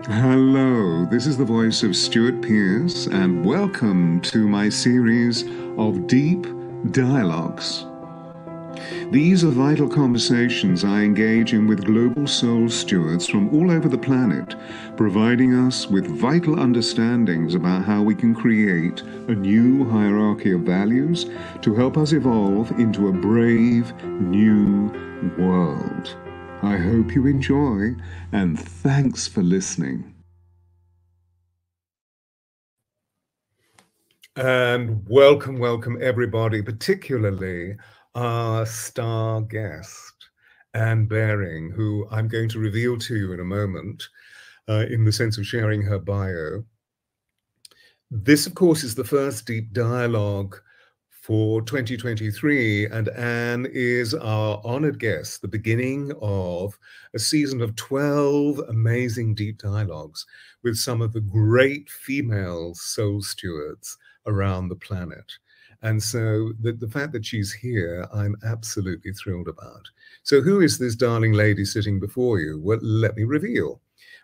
Hello, this is the voice of Stuart Pearce, and welcome to my series of Deep Dialogues. These are vital conversations I engage in with global soul stewards from all over the planet, providing us with vital understandings about how we can create a new hierarchy of values to help us evolve into a brave new world. I hope you enjoy, and thanks for listening. And welcome everybody, particularly our star guest, Anne Baring, who I'm going to reveal to you in a moment, in the sense of sharing her bio. This, of course, is the first deep dialogue for 2023, and Anne is our honored guest, the beginning of a season of 12 amazing deep dialogues with some of the great female soul stewards around the planet. And so the fact that she's here, I'm absolutely thrilled about. So who is this darling lady sitting before you? Well, let me reveal,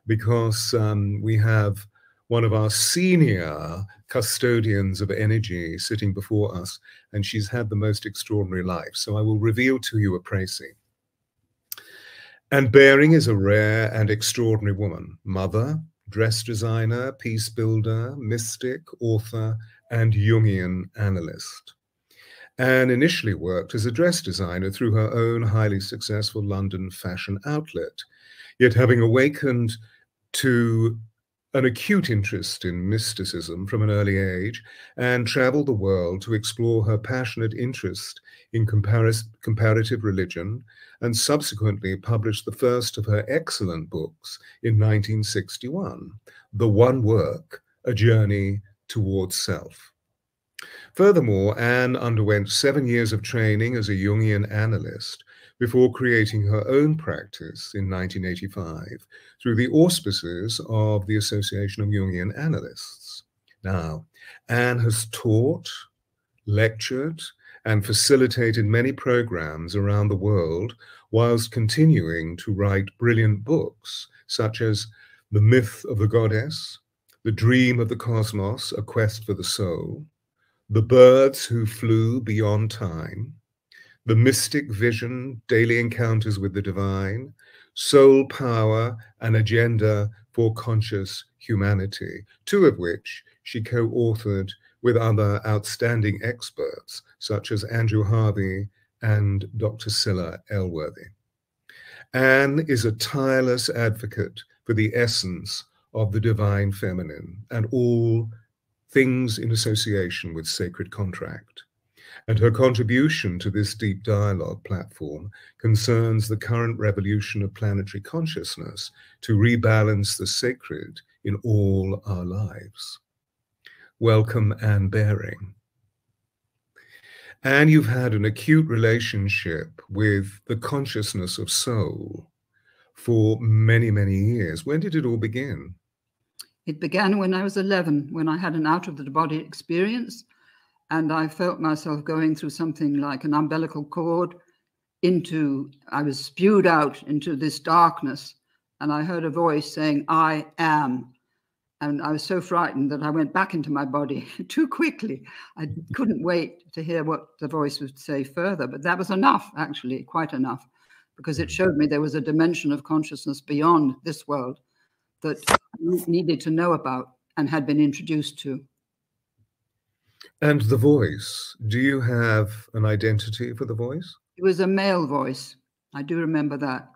because we have one of our senior custodians of energy sitting before us, and she's had the most extraordinary life. So I will reveal to you a précis. Anne Baring is a rare and extraordinary woman, mother, dress designer, peace builder, mystic, author, and Jungian analyst. Anne initially worked as a dress designer through her own highly successful London fashion outlet, yet having awakened to an acute interest in mysticism from an early age, and traveled the world to explore her passionate interest in comparative religion, and subsequently published the first of her excellent books in 1961, The One Work, A Journey Towards Self. Furthermore, Anne underwent 7 years of training as a Jungian analyst before creating her own practice in 1985 through the auspices of the Association of Jungian Analysts. Now, Anne has taught, lectured, and facilitated many programs around the world, whilst continuing to write brilliant books such as The Myth of the Goddess, The Dream of the Cosmos, A Quest for the Soul, The Birds Who Flew Beyond Time, The Mystic Vision, Daily Encounters with the Divine, Soul Power, An Agenda for Conscious Humanity, 2 of which she co-authored with other outstanding experts, such as Andrew Harvey and Dr. Scilla Elworthy. Anne is a tireless advocate for the essence of the divine feminine and all things in association with sacred contract. And her contribution to this deep dialogue platform concerns the current revolution of planetary consciousness to rebalance the sacred in all our lives. Welcome, Anne Baring. Anne, you've had an acute relationship with the consciousness of soul for many, many years. When did it all begin? It began when I was 11, when I had an out-of-the-body experience, and I felt myself going through something like an umbilical cord I was spewed out into this darkness, and I heard a voice saying, "I am." And I was so frightened that I went back into my body too quickly. I couldn't wait to hear what the voice would say further, but that was enough, actually, quite enough, because it showed me there was a dimension of consciousness beyond this world that I needed to know about and had been introduced to. And the voice, do you have an identity for the voice? It was a male voice. I do remember that.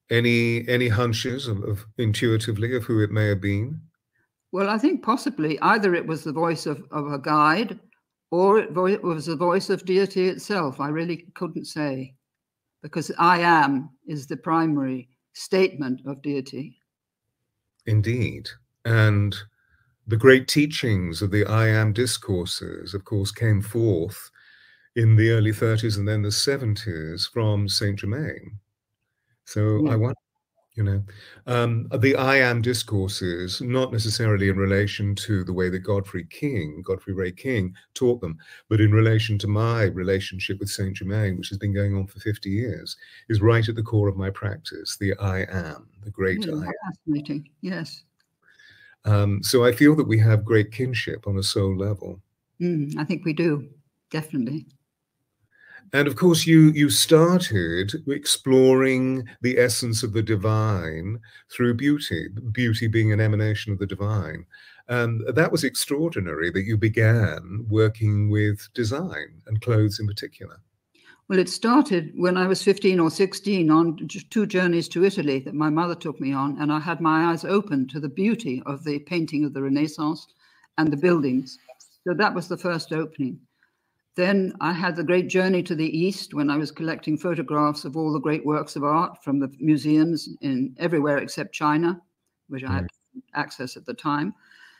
Any hunches of intuitively of who it may have been? Well, I think possibly either it was the voice of a guide or it was the voice of deity itself. I really couldn't say, because I am is the primary statement of deity. Indeed. And the great teachings of the I am discourses, of course, came forth in the early 30s and then the 70s from Saint Germain. So Yeah. You know, the I am discourses, not necessarily in relation to the way that Godfrey Ray King taught them, but in relation to my relationship with Saint Germain, which has been going on for 50 years, is right at the core of my practice, the I am, the great Really I am. fascinating, yes. So I feel that we have great kinship on a soul level. I think we do, definitely. And of course, you started exploring the essence of the divine through beauty, beauty being an emanation of the divine. And that was extraordinary that you began working with design and clothes in particular. Well, it started when I was 15 or 16 on 2 journeys to Italy that my mother took me on, and I had my eyes open to the beauty of the painting of the Renaissance and the buildings. So that was the first opening. Then I had the great journey to the East when I was collecting photographs of all the great works of art from the museums in everywhere except China, which I had access at the time.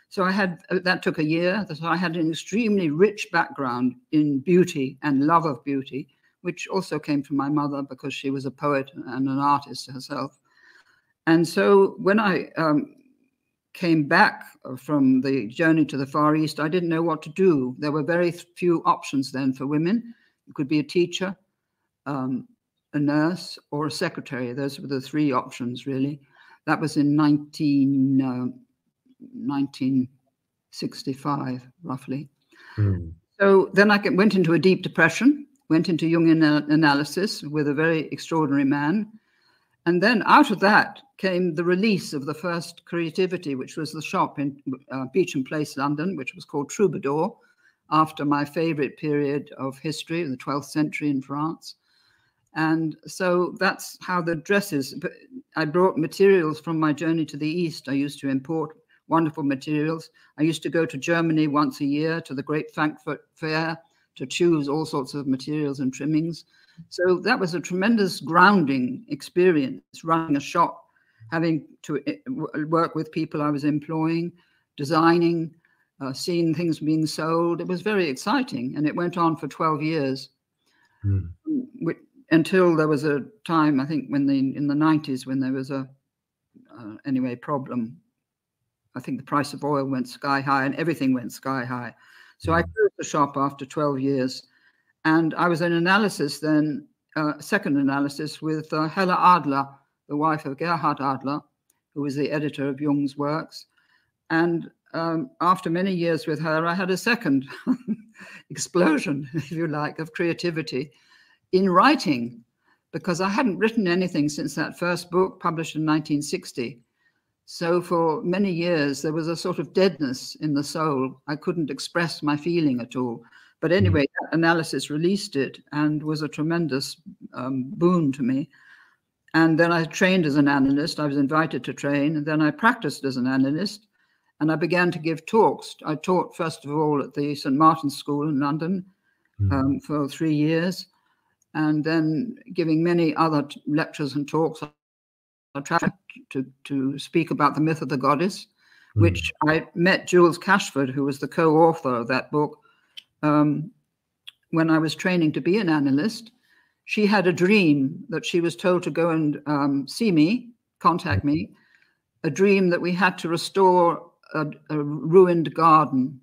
So I had, that took a year. So I had an extremely rich background in beauty and love of beauty, which also came from my mother because she was a poet and an artist herself. And so when I came back from the journey to the Far East, I didn't know what to do. There were very few options then for women. You could be a teacher, a nurse, or a secretary. Those were the 3 options, really. That was in 1965, roughly. So then I went into a deep depression, went into Jungian analysis with a very extraordinary man. And then out of that came the release of the first creativity, which was the shop in Beauchamp Place, London, which was called Troubadour, after my favorite period of history, the 12th century in France. And so that's how the dresses, I brought materials from my journey to the East. I used to import wonderful materials. I used to go to Germany once a year to the Great Frankfurt Fair to choose all sorts of materials and trimmings. So that was a tremendous grounding experience, running a shop, having to work with people I was employing, designing, seeing things being sold. It was very exciting, and it went on for 12 years until there was a time, I think, when in the 90s, when there was a problem. I think the price of oil went sky high and everything went sky high. So I closed the shop after 12 years. And I was in analysis then, second analysis with Hella Adler, the wife of Gerhard Adler, who was the editor of Jung's works. And after many years with her, I had a second explosion, if you like, of creativity in writing, because I hadn't written anything since that first book published in 1960. So for many years, there was a sort of deadness in the soul. I couldn't express my feeling at all. But anyway, that analysis released it and was a tremendous boon to me. And then I trained as an analyst. I was invited to train. And then I practiced as an analyst. And I began to give talks. I taught, first of all, at the St. Martin's School in London for 3 years. And then giving many other lectures and talks. I tried to speak about the myth of the goddess, which I met Jules Cashford, who was the co-author of that book, when I was training to be an analyst. She had a dream that she was told to go and see me, contact me, a dream that we had to restore a ruined garden.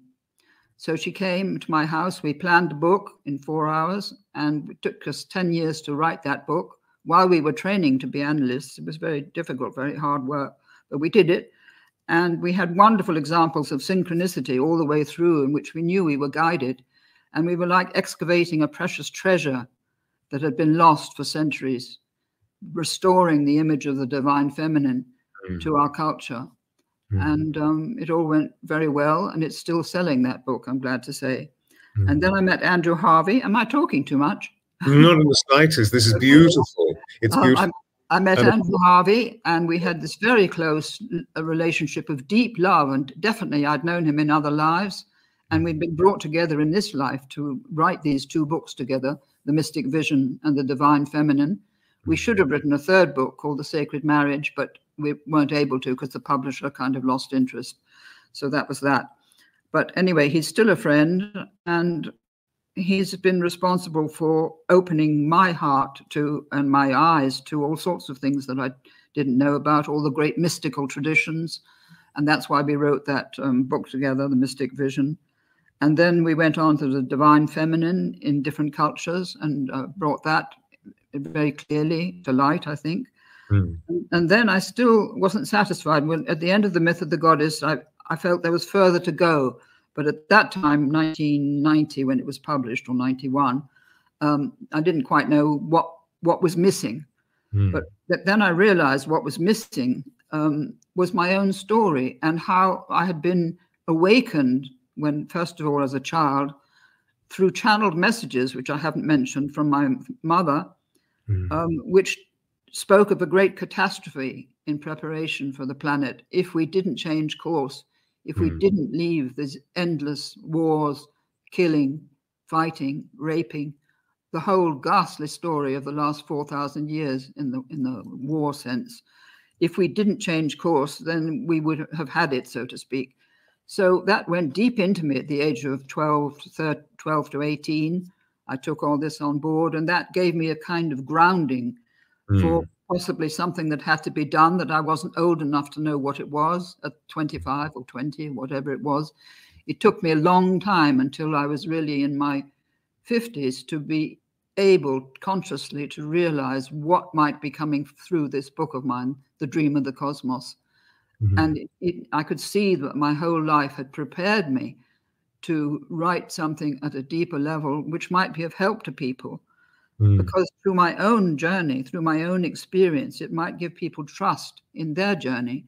So she came to my house. We planned the book in 4 hours, and it took us 10 years to write that book while we were training to be analysts. It was very difficult, very hard work, but we did it. And we had wonderful examples of synchronicity all the way through, in which we knew we were guided. And we were like excavating a precious treasure that had been lost for centuries, restoring the image of the divine feminine to our culture. And it all went very well, and it's still selling, that book, I'm glad to say. And then I met Andrew Harvey. Am I talking too much? Not in the slightest. This is beautiful. It's beautiful. I met Andrew Harvey, and we had this very close relationship of deep love, and definitely I'd known him in other lives, and we'd been brought together in this life to write these 2 books together, The Mystic Vision and The Divine Feminine. We should have written a 3rd book called The Sacred Marriage, but we weren't able to because the publisher kind of lost interest. So that was that. But anyway, he's still a friend, and he's been responsible for opening my heart to and my eyes to all sorts of things that I didn't know about, all the great mystical traditions. And that's why we wrote that book together, The Mystic Vision. And then we went on to the divine feminine in different cultures and brought that very clearly to light, I think. Mm. And then I still wasn't satisfied. When, at the end of The Myth of the Goddess, I felt there was further to go. But at that time, 1990, when it was published, or 91, I didn't quite know what was missing. Mm. But then I realized what was missing was my own story and how I had been awakened when, first of all, as a child, through channeled messages, which I haven't mentioned, from my mother, which spoke of a great catastrophe in preparation for the planet if we didn't change course, if we didn't leave these endless wars, killing, fighting, raping, the whole ghastly story of the last 4,000 years in the war sense. If we didn't change course, then we would have had it, so to speak. So that went deep into me at the age of 12 to 18. I took all this on board, and that gave me a kind of grounding for possibly something that had to be done, that I wasn't old enough to know what it was at 25 or 20, whatever it was. It took me a long time until I was really in my 50s to be able consciously to realize what might be coming through this book of mine, The Dream of the Cosmos. And I could see that my whole life had prepared me to write something at a deeper level, which might be of help to people. Because through my own journey, through my own experience, it might give people trust in their journey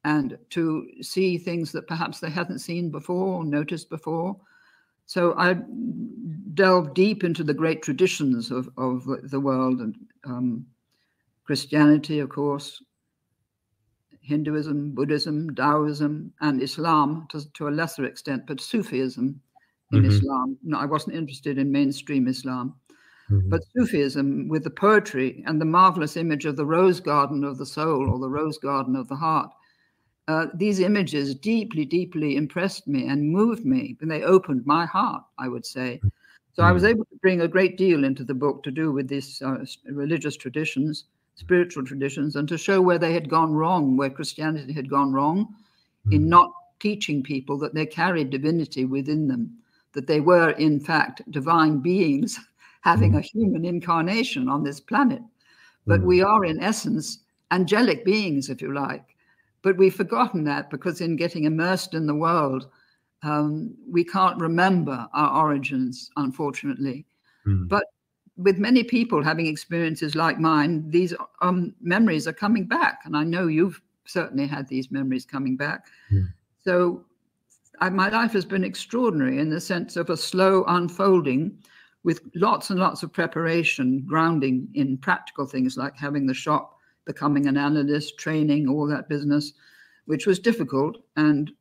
and to see things that perhaps they hadn't seen before or noticed before. So I delved deep into the great traditions of the world, and Christianity, of course, Hinduism, Buddhism, Taoism, and Islam to a lesser extent, but Sufism in Islam. No, I wasn't interested in mainstream Islam. But Sufism, with the poetry and the marvelous image of the rose garden of the soul, or the rose garden of the heart, these images deeply, deeply impressed me and moved me, and they opened my heart, I would say. So I was able to bring a great deal into the book to do with these religious traditions, spiritual traditions, and to show where they had gone wrong, where Christianity had gone wrong in not teaching people that they carried divinity within them, that they were, in fact, divine beings having a human incarnation on this planet. But we are, in essence, angelic beings, if you like. But we've forgotten that because in getting immersed in the world, we can't remember our origins, unfortunately. But with many people having experiences like mine, these memories are coming back. And I know you've certainly had these memories coming back. So my life has been extraordinary in the sense of a slow unfolding with lots and lots of preparation, grounding in practical things like having the shop, becoming an analyst, training, all that business, which was difficult and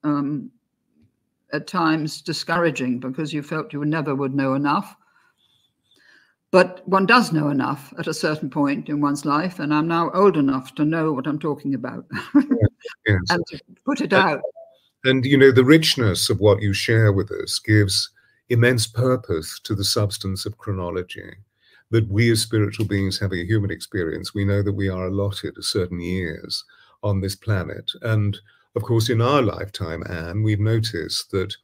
at times discouraging because you felt you never would know enough. But one does know enough at a certain point in one's life, and I'm now old enough to know what I'm talking about and to put it out. And, you know, the richness of what you share with us gives immense purpose to the substance of chronology, that we as spiritual beings having a human experience, we know that we are allotted a certain years on this planet. And of course, in our lifetime, Anne, we've noticed that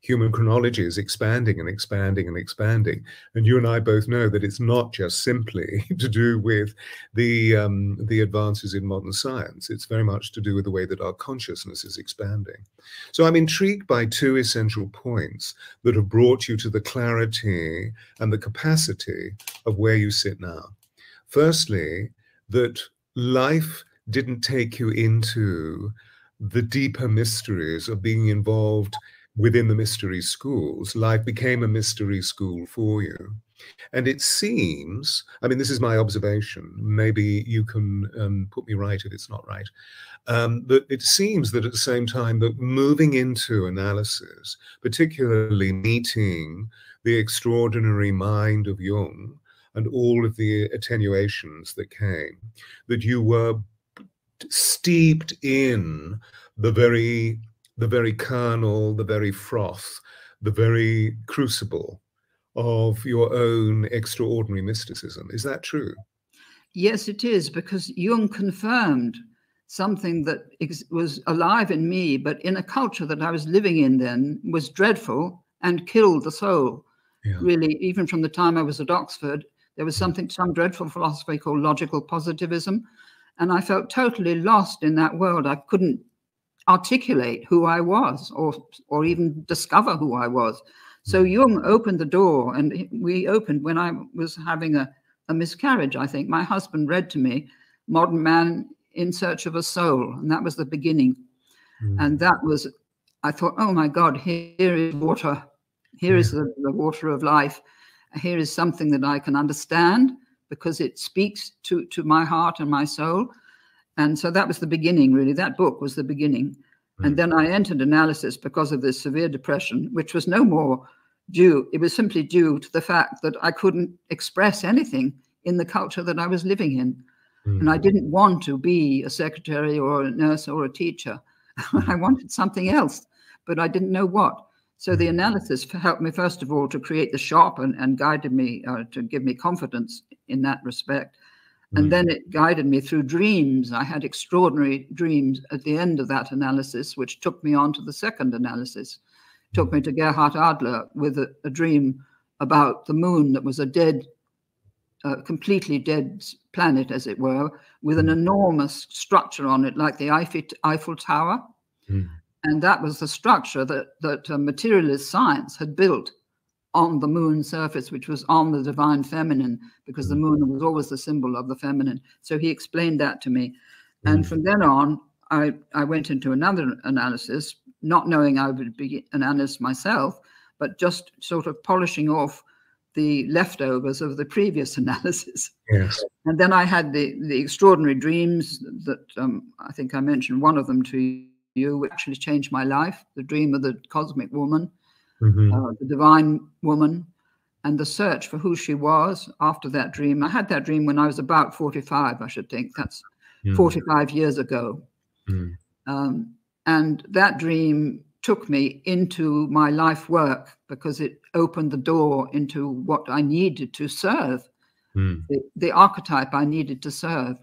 human chronology is expanding and expanding and expanding. And you and I both know that it's not just simply to do with the advances in modern science. It's very much to do with the way that our consciousness is expanding. So I'm intrigued by two essential points that have brought you to the clarity and the capacity of where you sit now. Firstly, that life didn't take you into the deeper mysteries of being involved within the mystery schools. Life became a mystery school for you. And it seems, I mean, this is my observation, maybe you can put me right if it's not right, that it seems that at the same time that moving into analysis, particularly meeting the extraordinary mind of Jung and all of the attenuations that came, that you were steeped in the very kernel, the very froth, the very crucible of your own extraordinary mysticism. Is that true? Yes, it is, because Jung confirmed something that was alive in me, but in a culture that I was living in then was dreadful and killed the soul. Yeah. Really, even from the time I was at Oxford, there was some dreadful philosophy called logical positivism. And I felt totally lost in that world. I couldn't articulate who I was or even discover who I was. So Jung opened the door, and we opened when I was having a miscarriage, I think. My husband read to me Modern Man in Search of a Soul, and that was the beginning. And that was, I thought, oh my God, here is water. Here is the water of life. Here is something that I can understand because it speaks to my heart and my soul. And so that was the beginning, really. That book was the beginning. And then I entered analysis because of this severe depression, which was no more due. It was simply due to the fact that I couldn't express anything in the culture that I was living in. And I didn't want to be a secretary or a nurse or a teacher. I wanted something else, but I didn't know what. So the analysis helped me, first of all, to create the shop and guided me to give me confidence in that respect. And then it guided me through dreams. I had extraordinary dreams at the end of that analysis, which took me on to the second analysis. It took me to Gerhard Adler with a dream about the moon that was a dead, completely dead planet, as it were, with an enormous structure on it, like the Eiffel Tower. And that was the structure that materialist science had built on the moon's surface, which was on the divine feminine, because the moon was always the symbol of the feminine. So he explained that to me. And from then on, I went into another analysis, not knowing I would be an analyst myself, but just sort of polishing off the leftovers of the previous analysis. Yes. And then I had the extraordinary dreams that I think I mentioned one of them to you, which actually changed my life, the dream of the cosmic woman. The divine woman, and the search for who she was after that dream. I had that dream when I was about 45, I should think. That's 45 years ago. And that dream took me into my life work because it opened the door into what I needed to serve, the archetype I needed to serve.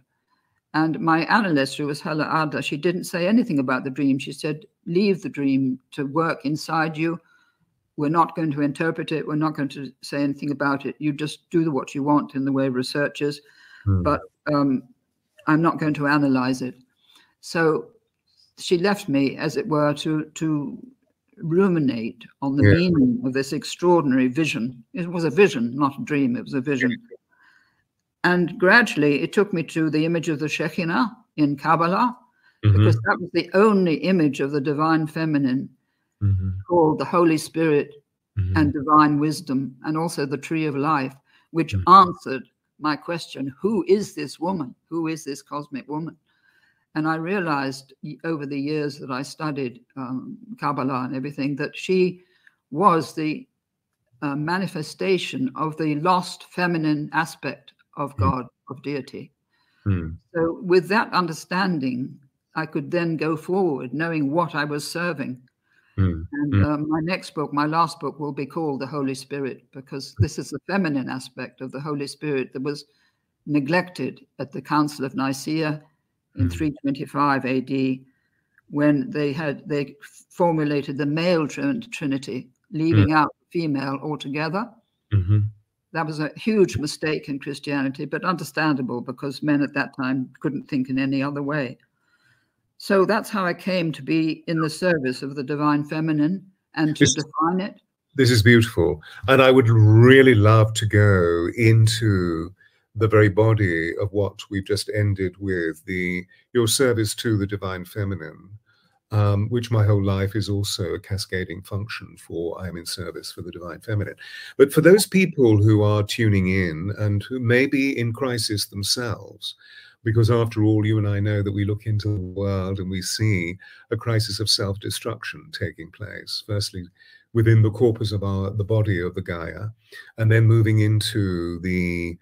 And my analyst, who was Scilla Elworthy, she didn't say anything about the dream. She said, leave the dream to work inside you. We're not going to interpret it. We're not going to say anything about it. You just do what you want in the way of researchers, but I'm not going to analyze it. So she left me, as it were, to ruminate on the meaning of this extraordinary vision. It was a vision, not a dream. It was a vision. And gradually it took me to the image of the Shekinah in Kabbalah, because that was the only image of the divine feminine, called the Holy Spirit and divine wisdom, and also the tree of life, which answered my question, who is this woman? Who is this cosmic woman? And I realized over the years that I studied Kabbalah and everything, that she was the manifestation of the lost feminine aspect of God, of deity. So with that understanding, I could then go forward knowing what I was serving. And my next book, my last book, will be called The Holy Spirit, because this is the feminine aspect of the Holy Spirit that was neglected at the Council of Nicaea in 325 AD, when they formulated the male trinity, leaving out the female altogether. That was a huge mistake in Christianity, but understandable because men at that time couldn't think in any other way. So that's how I came to be in the service of the divine feminine and to define it. This is beautiful. And I would really love to go into the very body of what we've just ended with, your service to the divine feminine, which my whole life is also a cascading function for. I'm in service for the divine feminine. But for those people who are tuning in and who may be in crisis themselves, because after all, you and I know that we look into the world and we see a crisis of self-destruction taking place, firstly within the corpus of the body of the Gaia, and then moving into the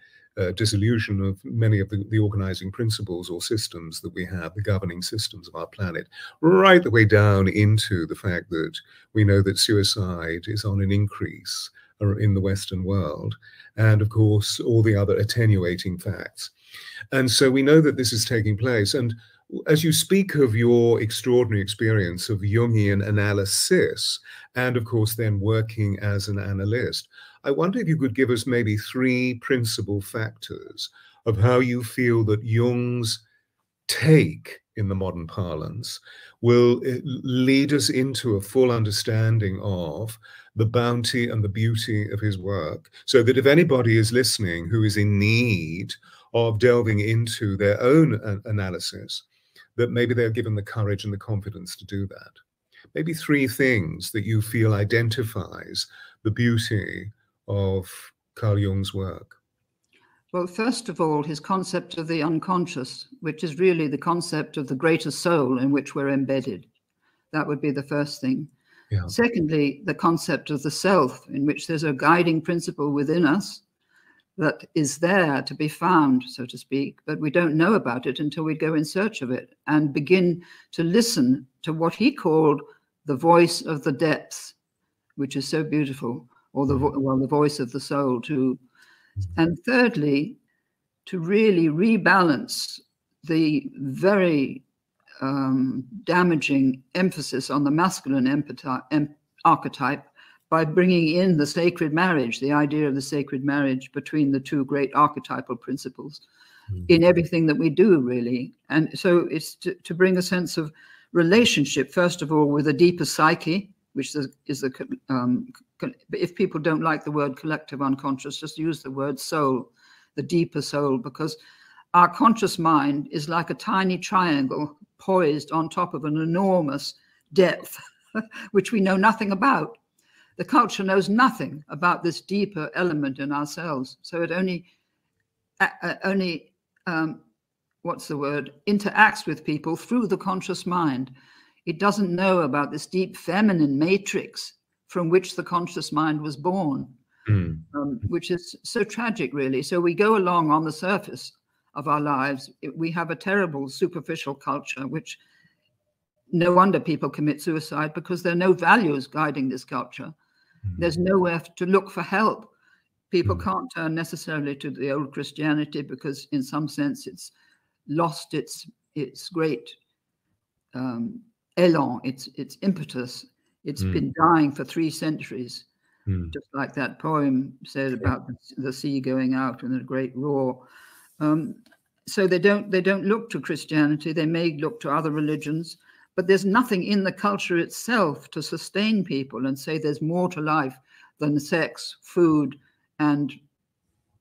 dissolution of many of the organizing principles or systems that we have, the governing systems of our planet, right the way down into the fact that we know that suicide is on an increase in the Western world, and of course all the other attenuating facts. And so we know that this is taking place. And as you speak of your extraordinary experience of Jungian analysis, and of course then working as an analyst, I wonder if you could give us maybe 3 principal factors of how you feel that Jung's take, in the modern parlance, will lead us into a full understanding of the bounty and the beauty of his work, so that if anybody is listening who is in need of delving into their own analysis, that maybe they're given the courage and the confidence to do that. Maybe 3 things that you feel identifies the beauty of Carl Jung's work. Well, first of all, his concept of the unconscious, which is really the concept of the greater soul in which we're embedded. That would be the first thing. Yeah. Secondly, the concept of the self, in which there's a guiding principle within us that is there to be found, so to speak, but we don't know about it until we go in search of it and begin to listen to what he called the voice of the depths, which is so beautiful, or the voice of the soul too. And thirdly, to really rebalance the very damaging emphasis on the masculine archetype by bringing in the sacred marriage, the idea of the sacred marriage between the 2 great archetypal principles in everything that we do, really. And so it's to bring a sense of relationship, first of all, with a deeper psyche, which is if people don't like the word collective unconscious, just use the word soul, the deeper soul, because our conscious mind is like a tiny triangle poised on top of an enormous depth, which we know nothing about. The culture knows nothing about this deeper element in ourselves. So it only interacts with people through the conscious mind. It doesn't know about this deep feminine matrix from which the conscious mind was born, which is so tragic, really. So we go along on the surface of our lives. We have a terrible superficial culture, which no wonder people commit suicide, because there are no values guiding this culture. There's nowhere to look for help. People can't turn necessarily to the old Christianity, because in some sense it's lost its great elan, its impetus. It's been dying for 3 centuries, just like that poem said about the sea going out and the great roar. So they don't look to Christianity. They may look to other religions, but there's nothing in the culture itself to sustain people and say there's more to life than sex, food, and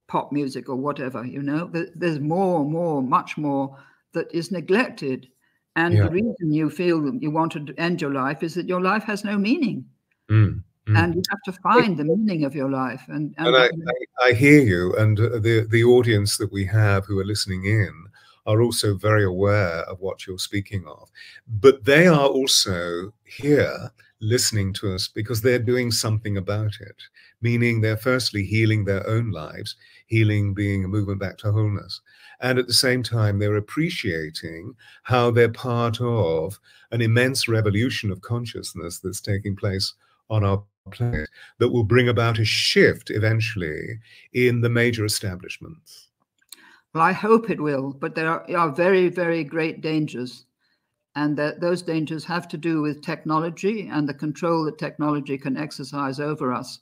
pop music or whatever. You know, there's much more that is neglected. And the reason you feel that you want to end your life is that your life has no meaning. And you have to find the meaning of your life. And I hear you, and the audience that we have who are listening in are also very aware of what you're speaking of. But they are also here listening to us because they're doing something about it, meaning they're firstly healing their own lives, healing being a movement back to wholeness. And at the same time, they're appreciating how they're part of an immense revolution of consciousness that's taking place on our planet that will bring about a shift eventually in the major establishments. Well, I hope it will, but there are very, very great dangers. And those dangers have to do with technology and the control that technology can exercise over us.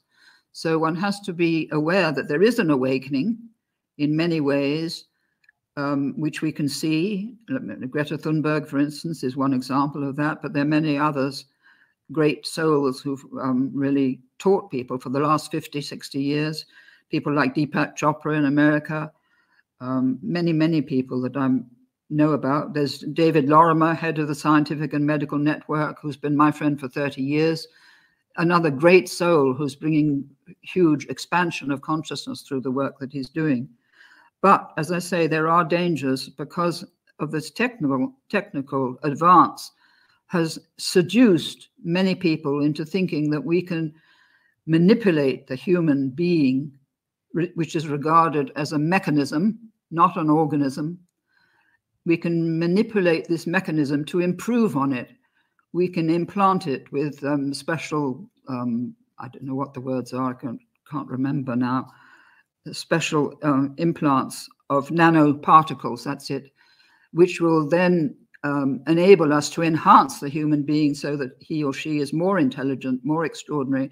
So one has to be aware that there is an awakening in many ways, which we can see. Greta Thunberg, for instance, is one example of that, but there are many others, great souls who've really taught people for the last 50, 60 years. People like Deepak Chopra in America, many people that I know about. There's David Lorimer, head of the Scientific and Medical Network, who's been my friend for 30 years. Another great soul who's bringing huge expansion of consciousness through the work that he's doing. But as I say, there are dangers because of this technical advance has seduced many people into thinking that we can manipulate the human being, which is regarded as a mechanism, not an organism. We can manipulate this mechanism to improve on it. We can implant it with special, I don't know what the words are, I can't remember now, special implants nanoparticles, that's it, which will then enable us to enhance the human being so that he or she is more intelligent, more extraordinary.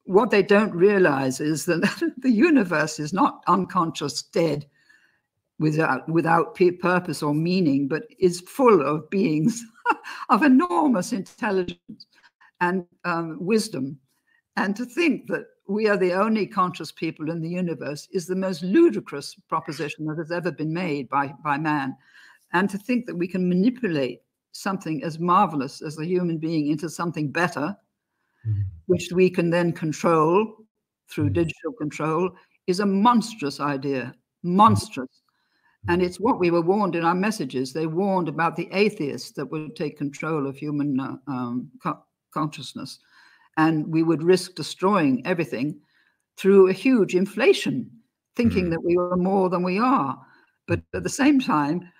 What they don't realize is that the universe is not unconscious, dead, without purpose or meaning, but is full of beings of enormous intelligence and wisdom. And to think that we are the only conscious people in the universe is the most ludicrous proposition that has ever been made by man. And to think that we can manipulate something as marvelous as the human being into something better, which we can then control through digital control, is a monstrous idea, monstrous. And it's what we were warned in our messages. They warned about the atheists that would take control of human consciousness. And we would risk destroying everything through a huge inflation, thinking that we were more than we are. But at the same time,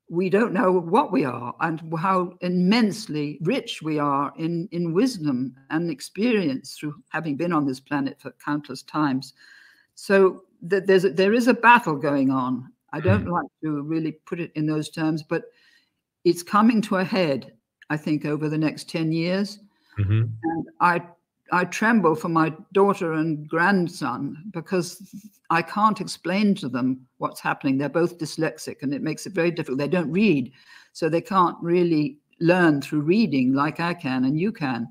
we don't know what we are and how immensely rich we are in wisdom and experience through having been on this planet for countless times. So there is a battle going on. I don't like to really put it in those terms, but it's coming to a head, I think, over the next 10 years. And I tremble for my daughter and grandson because I can't explain to them what's happening. They're both dyslexic, and it makes it very difficult. They don't read, so they can't really learn through reading like I can and you can.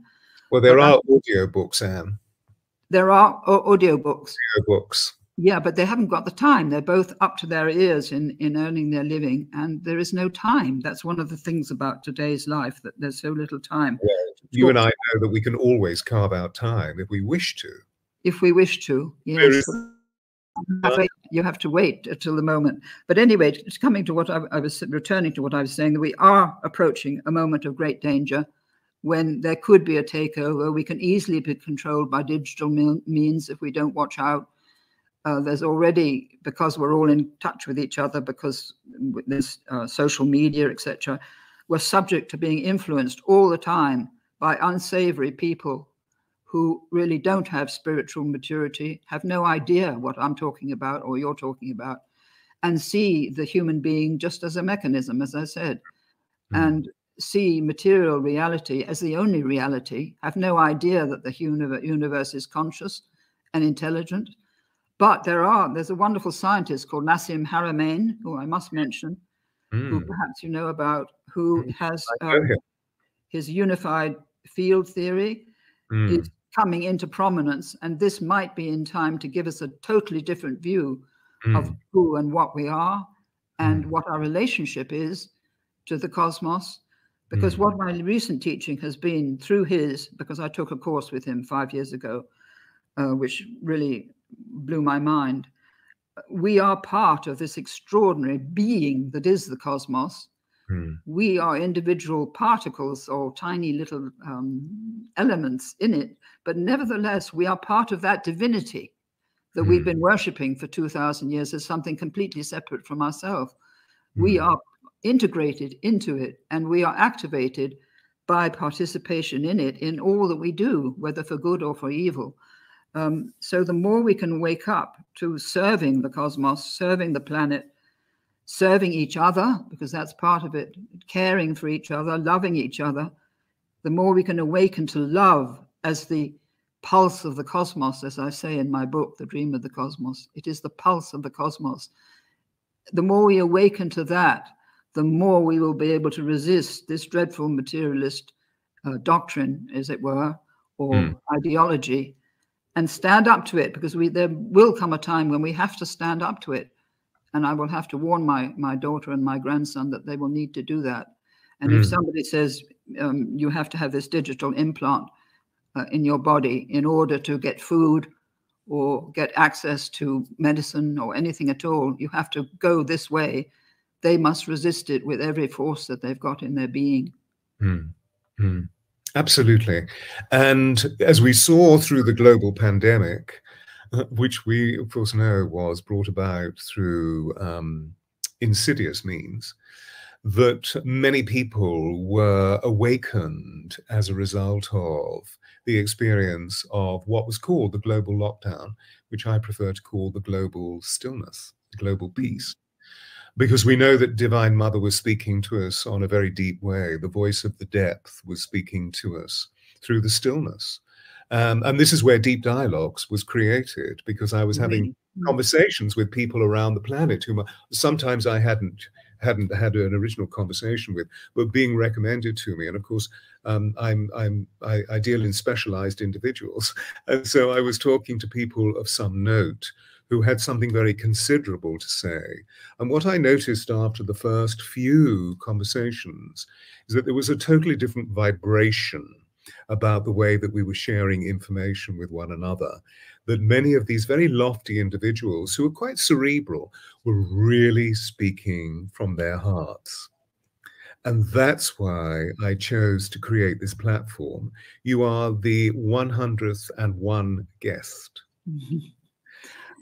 Well, there are audio books, Anne. There are audio books. Audio books. Yeah, but they haven't got the time. They're both up to their ears in earning their living, and there is no time. That's one of the things about today's life, that there's so little time. Well, you and I know that we can always carve out time if we wish to. If we wish to, yes. You have to wait until the moment. But anyway, it's coming to what I was returning to what I was saying, that we are approaching a moment of great danger when there could be a takeover. We can easily be controlled by digital means if we don't watch out. There's already, because we're all in touch with each other, because there's social media, etc., we're subject to being influenced all the time by unsavory people who really don't have spiritual maturity, have no idea what I'm talking about or you're talking about, and see the human being just as a mechanism, as I said, and see material reality as the only reality, have no idea that the universe is conscious and intelligent. But there's a wonderful scientist called Nassim Haramein, who I must mention, who perhaps you know about, who has his unified field theory is coming into prominence. And this might be in time to give us a totally different view of who and what we are and what our relationship is to the cosmos. Because what my recent teaching has been through because I took a course with him 5 years ago, which really blew my mind. We are part of this extraordinary being that is the cosmos. We are individual particles or tiny little elements in it, but nevertheless, we are part of that divinity that we've been worshipping for 2,000 years as something completely separate from ourselves. We are integrated into it, and we are activated by participation in it in all that we do, whether for good or for evil. So the more we can wake up to serving the cosmos, serving the planet, serving each other, because that's part of it, caring for each other, loving each other, the more we can awaken to love as the pulse of the cosmos, as I say in my book, The Dream of the Cosmos. It is the pulse of the cosmos. The more we awaken to that, the more we will be able to resist this dreadful materialist doctrine, as it were, or ideology, and stand up to it, because there will come a time when we have to stand up to it. And I will have to warn my daughter and my grandson that they will need to do that. And if somebody says you have to have this digital implant in your body in order to get food or get access to medicine or anything at all, you have to go this way. They must resist it with every force that they've got in their being. Absolutely. And as we saw through the global pandemic, which we, of course, know was brought about through insidious means, that many people were awakened as a result of the experience of what was called the global lockdown, which I prefer to call the global stillness. global peace. Because we know that Divine Mother was speaking to us on a very deep way. The voice of the depth was speaking to us through the stillness. And this is where Deep Dialogues was created, because I was having conversations with people around the planet whom sometimes I hadn't had an original conversation with, but being recommended to me. And of course, I deal in specialized individuals. And so I was talking to people of some note who had something very considerable to say. And what I noticed after the first few conversations is that there was a totally different vibration about the way that we were sharing information with one another, that many of these very lofty individuals who were quite cerebral were really speaking from their hearts. And that's why I chose to create this platform. You are the 101 guest.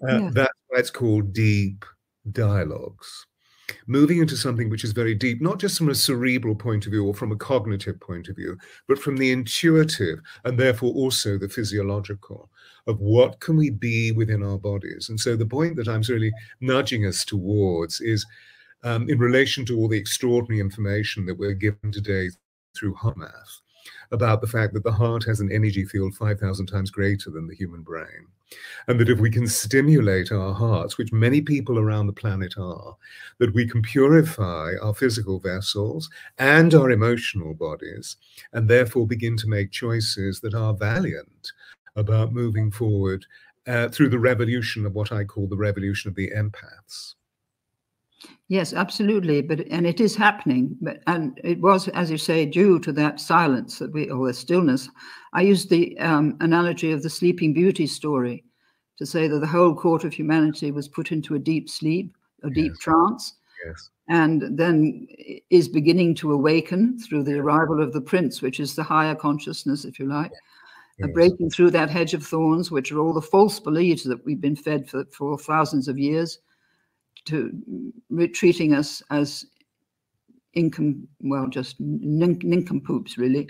That's why it's called Deep Dialogues. Moving into something which is very deep, not just from a cerebral point of view or from a cognitive point of view, but from the intuitive and therefore also the physiological of what can we be within our bodies. And so the point that I'm really nudging us towards is in relation to all the extraordinary information that we're given today through heart math, about the fact that the heart has an energy field 5,000 times greater than the human brain. And that if we can stimulate our hearts, which many people around the planet are, that we can purify our physical vessels and our emotional bodies, and therefore begin to make choices that are valiant about moving forward through the revolution of what I call the revolution of the empaths. Yes, absolutely. And it is happening. And it was, as you say, due to that silence that or the stillness. I used the analogy of the Sleeping Beauty story to say that the whole court of humanity was put into a deep sleep, a deep trance, and then is beginning to awaken through the arrival of the prince, which is the higher consciousness, if you like, breaking through that hedge of thorns, which are all the false beliefs that we've been fed for thousands of years, to treating us as just nincompoops, really,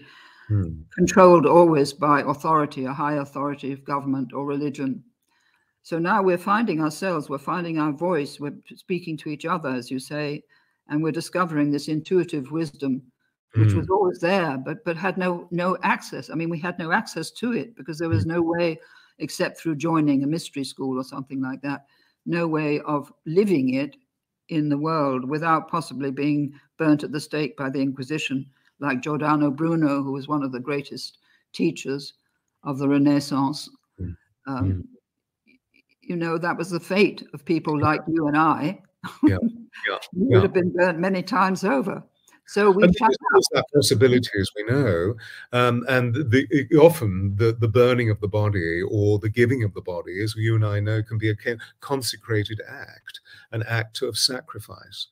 controlled always by authority, a high authority of government or religion. So now we're finding our voice, we're speaking to each other, as you say, and we're discovering this intuitive wisdom, which was always there, but had no access. I mean, we had no access to it because there was no way, except through joining a mystery school or something like that, no way of living it in the world without possibly being burnt at the stake by the Inquisition, like Giordano Bruno, who was one of the greatest teachers of the Renaissance. You know, that was the fate of people like you and I. We would have been burnt many times over. So we shut up. That possibility, as we know, and often the burning of the body or the giving of the body, as you and I know, can be a consecrated act, an act of sacrifice.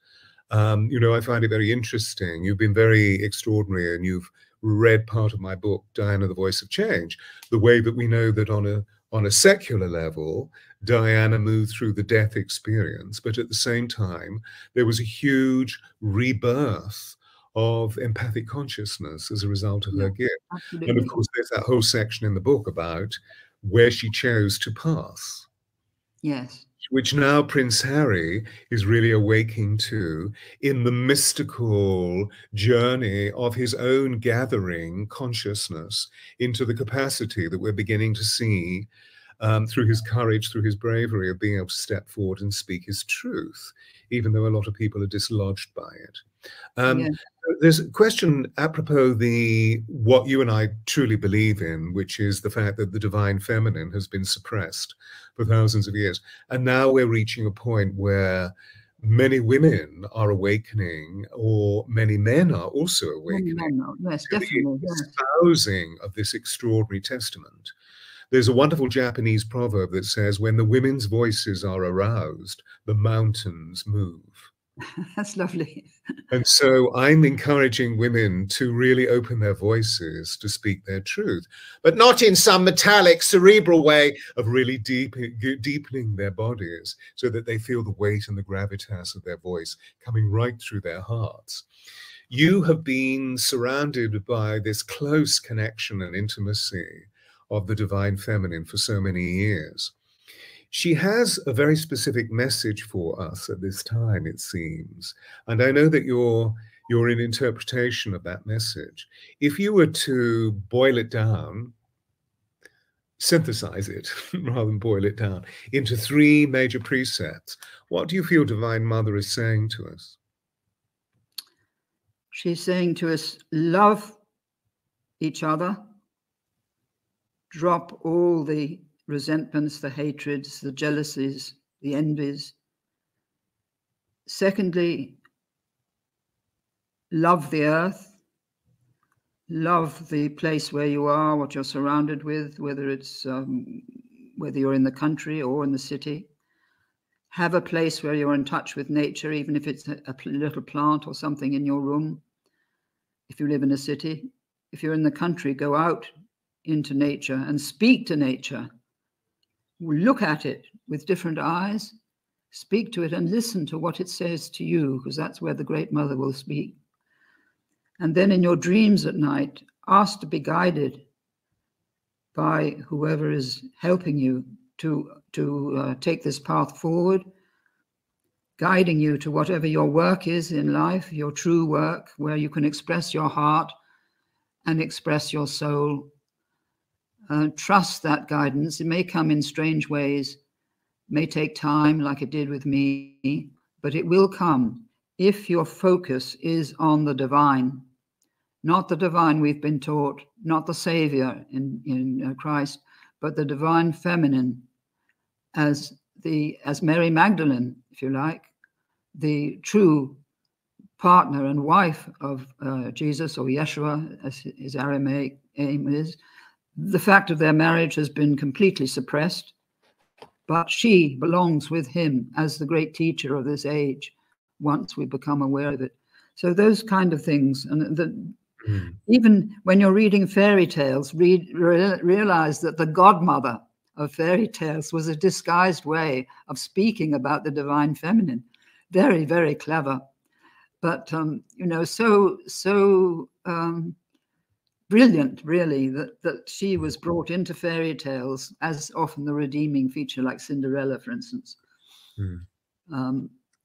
You know, I find it very interesting. You've been very extraordinary, and you've read part of my book, Diana, the Voice of Change, the way that we know that on a secular level, Diana moved through the death experience, but at the same time, there was a huge rebirth of empathic consciousness as a result of her gift. Absolutely. And of course, there's that whole section in the book about where she chose to pass. Yes. Which now Prince Harry is really awaking to in the mystical journey of his own gathering consciousness into the capacity that we're beginning to see through his courage, through his bravery of being able to step forward and speak his truth, even though a lot of people are dislodged by it. There's a question apropos what you and I truly believe in, which is the fact that the divine feminine has been suppressed for thousands of years. And now we're reaching a point where many women are awakening, or many men are also awakening. Yes, definitely. The espousing of this extraordinary testament. There's a wonderful Japanese proverb that says, when the women's voices are aroused, the mountains move. That's lovely. And so I'm encouraging women to really open their voices to speak their truth, but not in some metallic, cerebral way of really deepening their bodies so that they feel the weight and the gravitas of their voice coming right through their hearts. You have been surrounded by this close connection and intimacy of the divine feminine for so many years. She has a very specific message for us at this time, it seems. And I know that you're in interpretation of that message. If you were to boil it down, synthesize it rather than boil it down into 3 major precepts, what do you feel Divine Mother is saying to us? She's saying to us, love each other, drop all the resentments, the hatreds, the jealousies, the envies. Secondly, love the earth, love the place where you are, what you're surrounded with, whether it's whether you're in the country or in the city. Have a place where you're in touch with nature, even if it's a little plant or something in your room. If you live in a city, if you're in the country, go out into nature and speak to nature. Look at it with different eyes, speak to it and listen to what it says to you, because that's where the Great Mother will speak. And then in your dreams at night, ask to be guided by whoever is helping you to take this path forward, guiding you to whatever your work is in life, your true work, where you can express your heart and express your soul. Trust that guidance. It may come in strange ways, may take time like it did with me, but it will come if your focus is on the divine, not the divine we've been taught, not the Savior in Christ, but the divine feminine as Mary Magdalene, if you like, the true partner and wife of Jesus, or Yeshua, as his Aramaic name is. The fact of their marriage has been completely suppressed, but she belongs with him as the great teacher of this age, once we become aware of it. So those kind of things, and even when you're reading fairy tales, realize that the godmother of fairy tales was a disguised way of speaking about the divine feminine. Very, very clever. But, you know, so brilliant, really, that she was brought into fairy tales as often the redeeming feature, like Cinderella, for instance.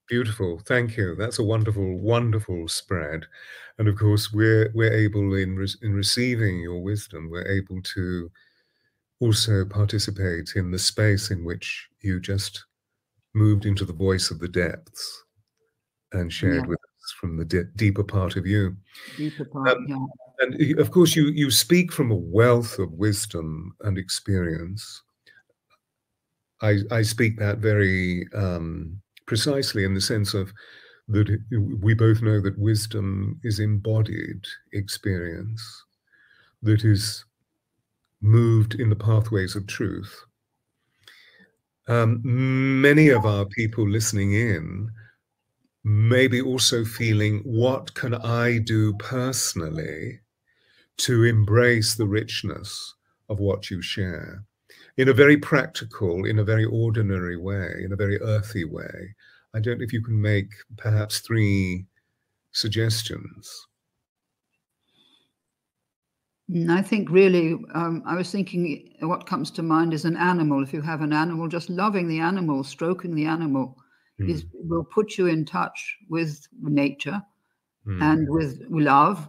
Beautiful, thank you. That's a wonderful, wonderful spread. And of course, we're able in receiving your wisdom, we're able to also participate in the space in which you just moved into the voice of the depths and shared with us from the deeper part of you. Deeper part, yeah. And of course, you speak from a wealth of wisdom and experience. I speak that very precisely in the sense of that we both know that wisdom is embodied experience that is moved in the pathways of truth. Many of our people listening in may be also feeling, what can I do personally to embrace the richness of what you share in a very practical, in a very ordinary way, in a very earthy way? I don't know if you can make perhaps 3 suggestions. I think really, I was thinking what comes to mind is an animal. If you have an animal, just loving the animal, stroking the animal will put you in touch with nature and with love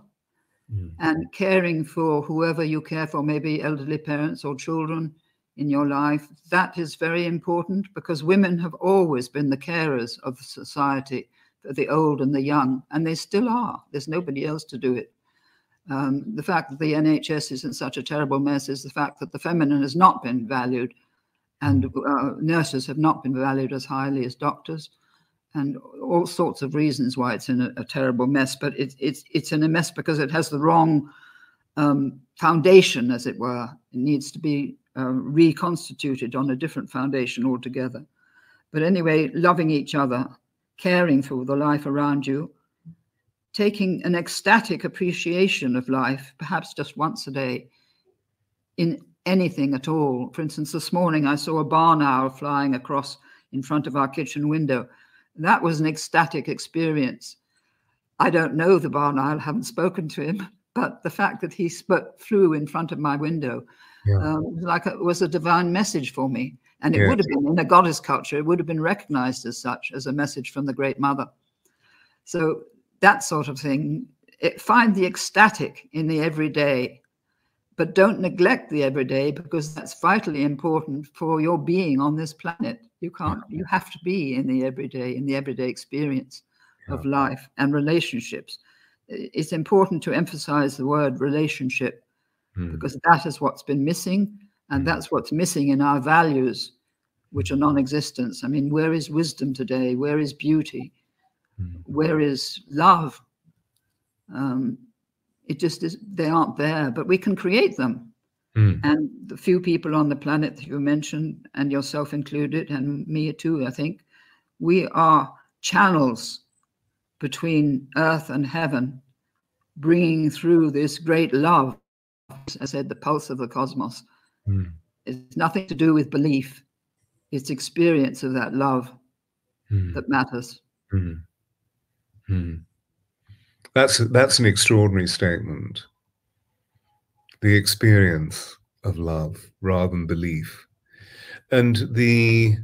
and caring for whoever you care for, maybe elderly parents or children in your life. That is very important, because women have always been the carers of society for the old and the young, and they still are. There's nobody else to do it. The fact that the NHS is in such a terrible mess is the fact that the feminine has not been valued, and nurses have not been valued as highly as doctors, and all sorts of reasons why it's in a terrible mess. But it's in a mess because it has the wrong foundation, as it were. It needs to be reconstituted on a different foundation altogether. But anyway, loving each other, caring for the life around you, taking an ecstatic appreciation of life, perhaps just once a day, in anything at all. For instance, this morning I saw a barn owl flying across in front of our kitchen window. That was an ecstatic experience. I don't know the barn owl, haven't spoken to him, but the fact that he flew in front of my window was a divine message for me. And it Yes. would have been, in a goddess culture, it would have been recognized as such, as a message from the Great Mother. So that sort of thing, find the ecstatic in the everyday, but don't neglect the everyday, because that's vitally important for your being on this planet. You can't, you have to be in the everyday experience of life and relationships. It's important to emphasize the word relationship, because that is what's been missing, and that's what's missing in our values, which are non-existent. I mean, where is wisdom today? Where is beauty? Where is love? It just is, they aren't there, but we can create them. And the few people on the planet that you mentioned, and yourself included, and me too, I think, we are channels between earth and heaven, bringing through this great love. As I said, the pulse of the cosmos. It's nothing to do with belief. It's experience of that love that matters. That's an extraordinary statement. The experience of love rather than belief. And the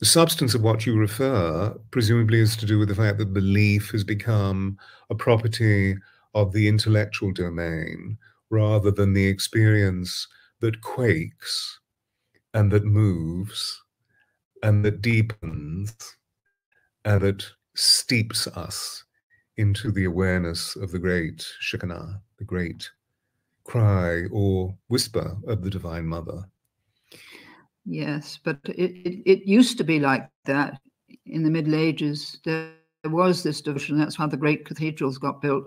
substance of what you refer presumably is to do with the fact that belief has become a property of the intellectual domain rather than the experience that quakes and that moves and that deepens and that steeps us into the awareness of the great Shekinah, the great cry or whisper of the Divine Mother. Yes, but it used to be like that in the Middle Ages. There was this devotion. That's how the great cathedrals got built,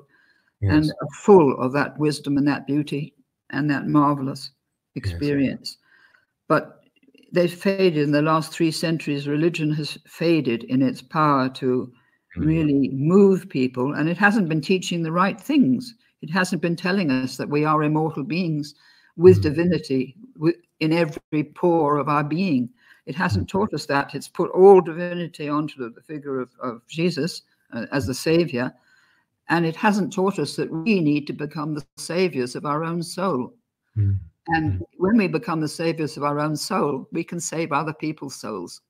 and are full of that wisdom and that beauty and that marvelous experience. But they've faded in the last 3 centuries. Religion has faded in its power to really move people, and it hasn't been teaching the right things. It hasn't been telling us that we are immortal beings with divinity in every pore of our being. It hasn't taught us that. It's put all divinity onto the figure of Jesus as the savior, and it hasn't taught us that we need to become the saviors of our own soul. And when we become the saviors of our own soul, we can save other people's souls.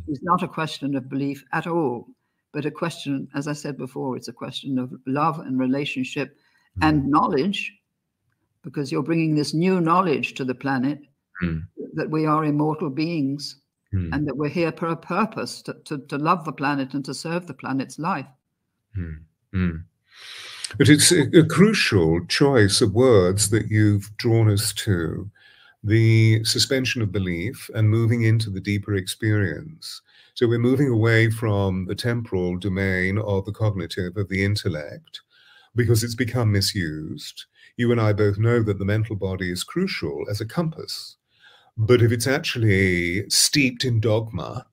It's not a question of belief at all, but a question, as I said before, it's a question of love and relationship and knowledge, because you're bringing this new knowledge to the planet, that we are immortal beings and that we're here for a purpose, to love the planet and to serve the planet's life. But it's a crucial choice of words that you've drawn us to, the suspension of belief and moving into the deeper experience. So we're moving away from the temporal domain of the cognitive, of the intellect, because it's become misused. You and I both know that the mental body is crucial as a compass. But if it's actually steeped in dogma,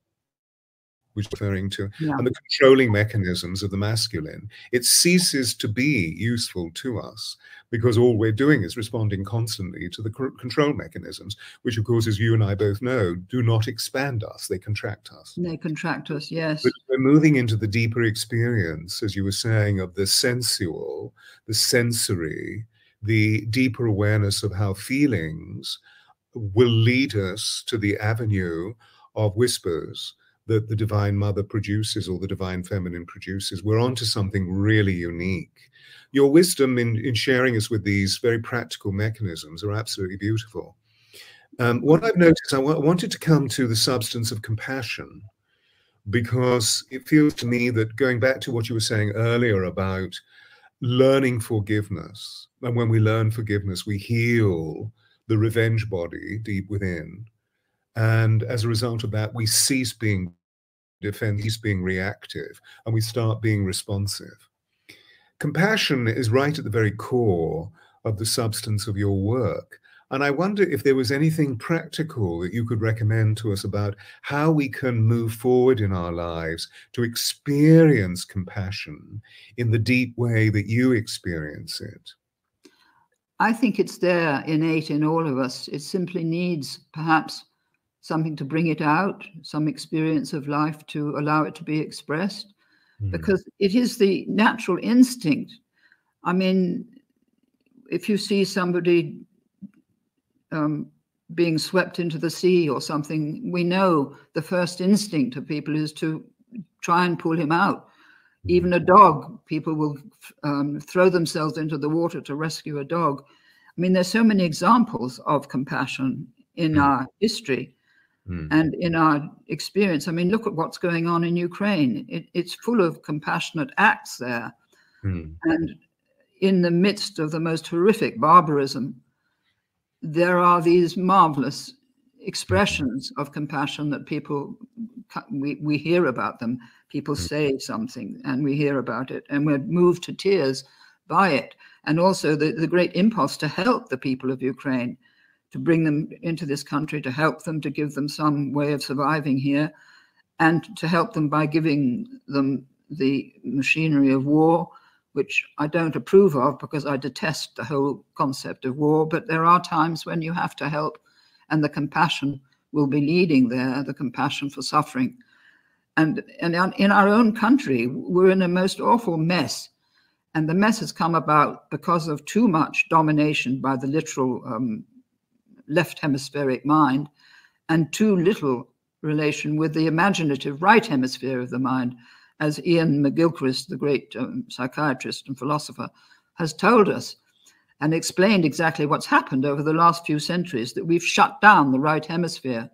which is referring to, and the controlling mechanisms of the masculine, it ceases to be useful to us, because all we're doing is responding constantly to the control mechanisms, which, of course, as you and I both know, do not expand us, they contract us. They contract us, yes. But we're moving into the deeper experience, as you were saying, of the sensual, the sensory, the deeper awareness of how feelings will lead us to the avenue of whispers that the Divine Mother produces, or the Divine Feminine produces. We're onto something really unique. Your wisdom in sharing us with these very practical mechanisms are absolutely beautiful. What I've noticed, I wanted to come to the substance of compassion, because it feels to me that, going back to what you were saying earlier about learning forgiveness, and when we learn forgiveness, we heal the revenge body deep within. And as a result of that, we cease being defensive, cease being reactive, and we start being responsive. Compassion is right at the very core of the substance of your work. And I wonder if there was anything practical that you could recommend to us about how we can move forward in our lives to experience compassion in the deep way that you experience it. I think it's there, innate in all of us. It simply needs perhaps something to bring it out, some experience of life to allow it to be expressed, because it is the natural instinct. I mean, if you see somebody being swept into the sea or something, we know the first instinct of people is to try and pull him out. Even a dog, people will throw themselves into the water to rescue a dog. I mean, there's so many examples of compassion in our history and in our experience. I mean, look at what's going on in Ukraine. It's full of compassionate acts there. And in the midst of the most horrific barbarism, there are these marvelous expressions of compassion that people, we hear about them. People say something and we hear about it and we're moved to tears by it. And also the great impulse to help the people of Ukraine, to bring them into this country, to help them, to give them some way of surviving here, and to help them by giving them the machinery of war, which I don't approve of because I detest the whole concept of war. But there are times when you have to help, and the compassion will be leading there, the compassion for suffering. And in our own country, we're in a most awful mess. And the mess has come about because of too much domination by the literal left hemispheric mind and too little relation with the imaginative right hemisphere of the mind, as Ian McGilchrist, the great psychiatrist and philosopher, has told us and explained exactly what's happened over the last few centuries, that we've shut down the right hemisphere.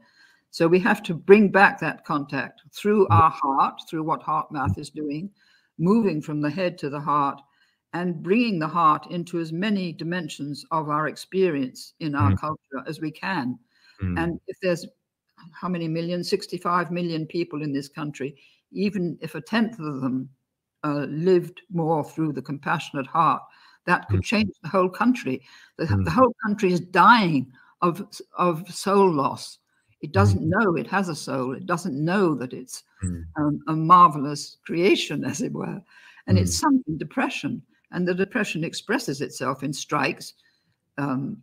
So we have to bring back that contact through our heart, through what heart-mouth is doing, moving from the head to the heart, and bringing the heart into as many dimensions of our experience in our culture as we can. And if there's, how many millions? 65 million people in this country. Even if a tenth of them lived more through the compassionate heart, that could change the whole country. The whole country is dying of soul loss. It doesn't know it has a soul. It doesn't know that it's a marvelous creation, as it were. And it's sunk in depression. And the depression expresses itself in strikes,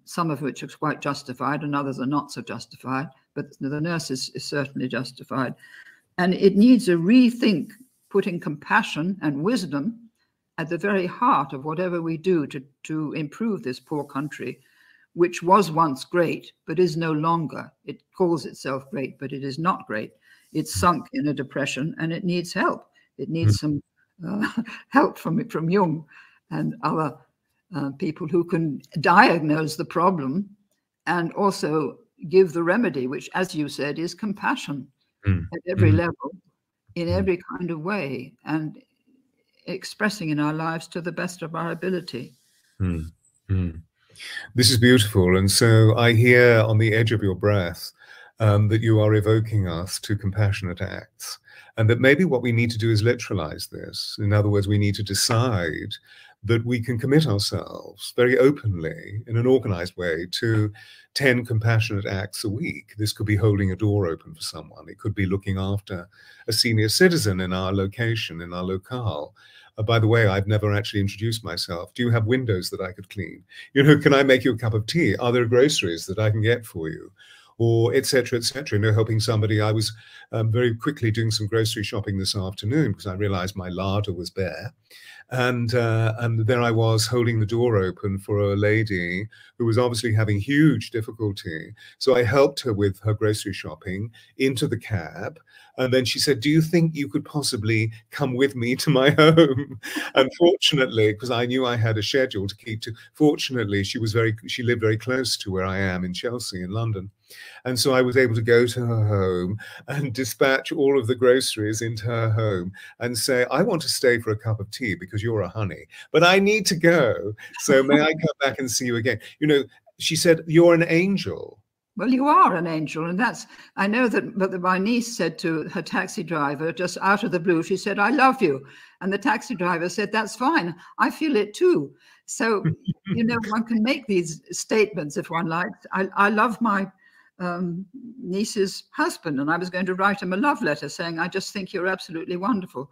some of which are quite justified and others are not so justified. But the nurse is certainly justified. And it needs a rethink, putting compassion and wisdom at the very heart of whatever we do to improve this poor country, which was once great, but is no longer. It calls itself great, but it is not great. It's sunk in a depression and it needs help. It needs some help from Jung and other people who can diagnose the problem and also give the remedy, which, as you said, is compassion at every level, in every kind of way, and expressing in our lives to the best of our ability. This is beautiful. And so I hear on the edge of your breath that you are evoking us to compassionate acts, and that maybe what we need to do is literalize this. In other words, we need to decide that we can commit ourselves very openly in an organized way to 10 compassionate acts a week. This could be holding a door open for someone. It could be looking after a senior citizen in our location, in our locale. By the way, I've never actually introduced myself. Do you have windows that I could clean? You know, can I make you a cup of tea? Are there groceries that I can get for you? Or et cetera, you know, helping somebody. I was very quickly doing some grocery shopping this afternoon because I realized my larder was bare. And there I was holding the door open for a lady who was obviously having huge difficulty. So I helped her with her grocery shopping into the cab. And then she said, do you think you could possibly come with me to my home? And fortunately, because I knew I had a schedule to keep to, fortunately, she lived very close to where I am in Chelsea in London. And so I was able to go to her home and dispatch all of the groceries into her home and say, I want to stay for a cup of tea because you're a honey, but I need to go. So may I come back and see you again? You know, she said, you're an angel. Well, you are an angel. And that's, I know that, but my niece said to her taxi driver, just out of the blue, she said, I love you. And the taxi driver said, that's fine. I feel it too. So, you know, one can make these statements if one likes. I love my niece's husband, and I was going to write him a love letter saying, I just think you're absolutely wonderful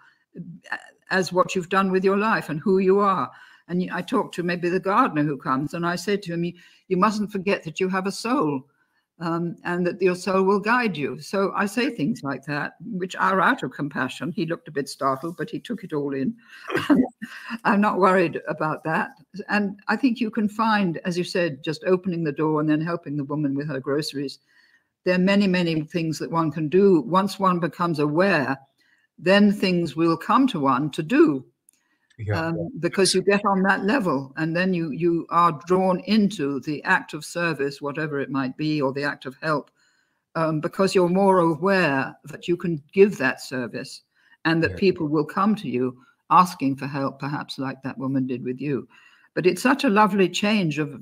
as what you've done with your life and who you are. And I talked to maybe the gardener who comes, and I said to him, you mustn't forget that you have a soul. and that your soul will guide you. So I say things like that, which are out of compassion. He looked a bit startled, but he took it all in. I'm not worried about that. And I think you can find, as you said, just opening the door and then helping the woman with her groceries. There are many, many things that one can do. Once one becomes aware, then things will come to one to do. Because you get on that level, and then you are drawn into the act of service, whatever it might be, or the act of help, because you're more aware that you can give that service, and that people will come to you asking for help, perhaps like that woman did with you. But it's such a lovely change of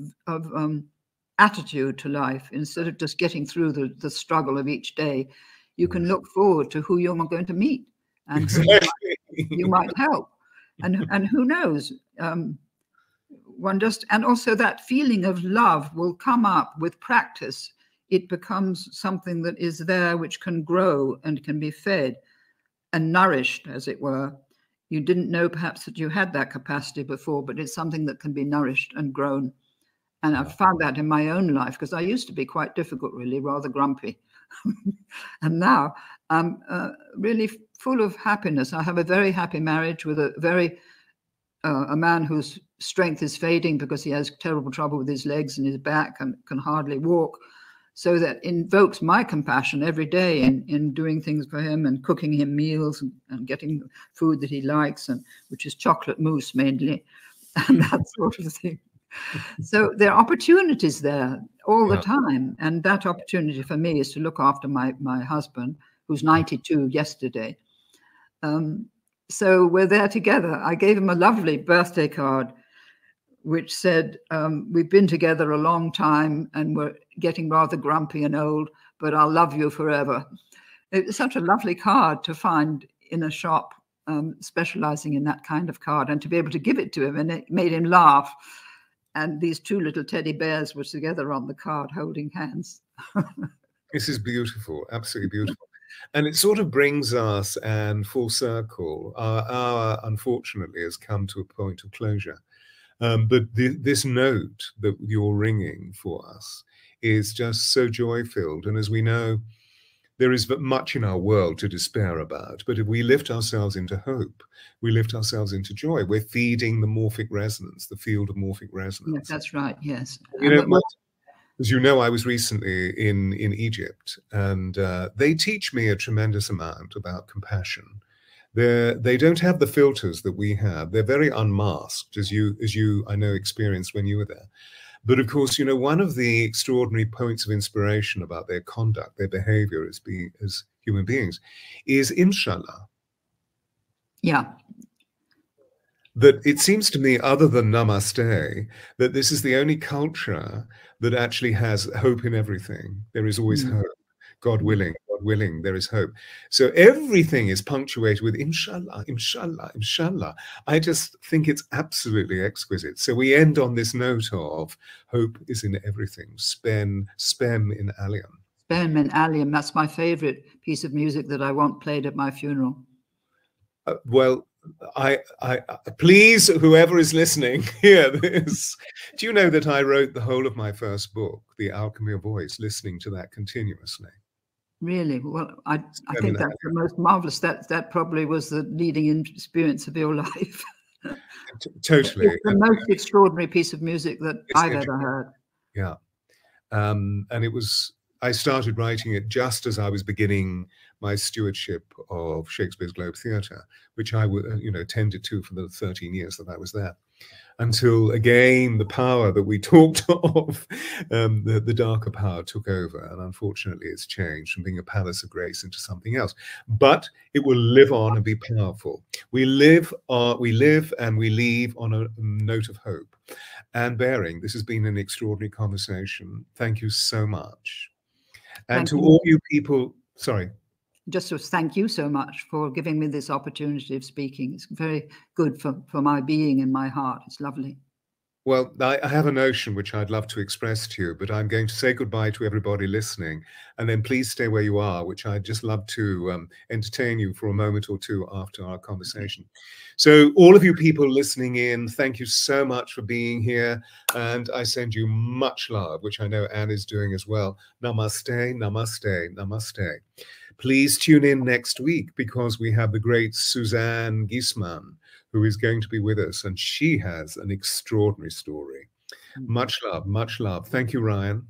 attitude to life. Instead of just getting through the struggle of each day, you can look forward to who you're going to meet and who you might help. And who knows, and also that feeling of love will come up with practice. It becomes something that is there, which can grow and can be fed and nourished, as it were. You didn't know perhaps that you had that capacity before, but it's something that can be nourished and grown. And I've found that in my own life, because I used to be quite difficult, really, rather grumpy. And now I'm really full of happiness. I have a very happy marriage with a man whose strength is fading because he has terrible trouble with his legs and his back and can hardly walk. So that invokes my compassion every day in doing things for him and cooking him meals and getting food that he likes, and which is chocolate mousse mainly, and that sort of thing. So there are opportunities there all the time. And that opportunity for me is to look after my husband, who's 92 yesterday. So we're there together. I gave him a lovely birthday card, which said, we've been together a long time and we're getting rather grumpy and old, but I'll love you forever. It's such a lovely card to find in a shop specializing in that kind of card, and to be able to give it to him, and it made him laugh. And these two little teddy bears were together on the card holding hands. This is beautiful, absolutely beautiful. And it sort of brings us, and full circle, our hour, unfortunately, has come to a point of closure. But this note that you're ringing for us is just so joy-filled. And as we know, there is much in our world to despair about. But if we lift ourselves into hope, we lift ourselves into joy. We're feeding the morphic resonance, the field of morphic resonance. Yes, that's right, yes. You know, as you know, I was recently in Egypt, and they teach me a tremendous amount about compassion. They don't have the filters that we have. They're very unmasked, as you I know experienced when you were there. But of course, you know, one of the extraordinary points of inspiration about their conduct, their behavior as human beings, is inshallah. Yeah. That it seems to me, other than namaste, that this is the only culture that actually has hope in everything. There is always hope. God willing, there is hope. So everything is punctuated with inshallah, inshallah, inshallah. I just think it's absolutely exquisite. So we end on this note of hope is in everything. Spem in alium. Spem in alium. That's my favorite piece of music that I want played at my funeral. Well, I please, whoever is listening, hear this. Do you know that I wrote the whole of my first book, The Alchemy of Voice, listening to that continuously? Really? Well, I think that's the most marvelous. That probably was the leading experience of your life. Totally. It's the most extraordinary piece of music that I've ever heard. Yeah. And it was, I started writing it just as I was beginning my stewardship of Shakespeare's Globe Theatre, which I tended to for the 13 years that I was there. Until again, the power that we talked of, the darker power took over, and unfortunately it's changed from being a palace of grace into something else. But it will live on and be powerful. We live and we leave on a note of hope. And Baring, this has been an extraordinary conversation. Thank you so much. And to all you people, sorry. Just to thank you so much for giving me this opportunity of speaking. It's very good for my being and my heart. It's lovely. Well, I have a notion which I'd love to express to you, but I'm going to say goodbye to everybody listening, and then please stay where you are, which I'd just love to entertain you for a moment or two after our conversation. So all of you people listening in, thank you so much for being here, and I send you much love, which I know Anne is doing as well. Namaste, namaste, namaste. Please tune in next week because we have the great Suzanne Giesman, who is going to be with us, and she has an extraordinary story. Much love, much love. Thank you, Ryan.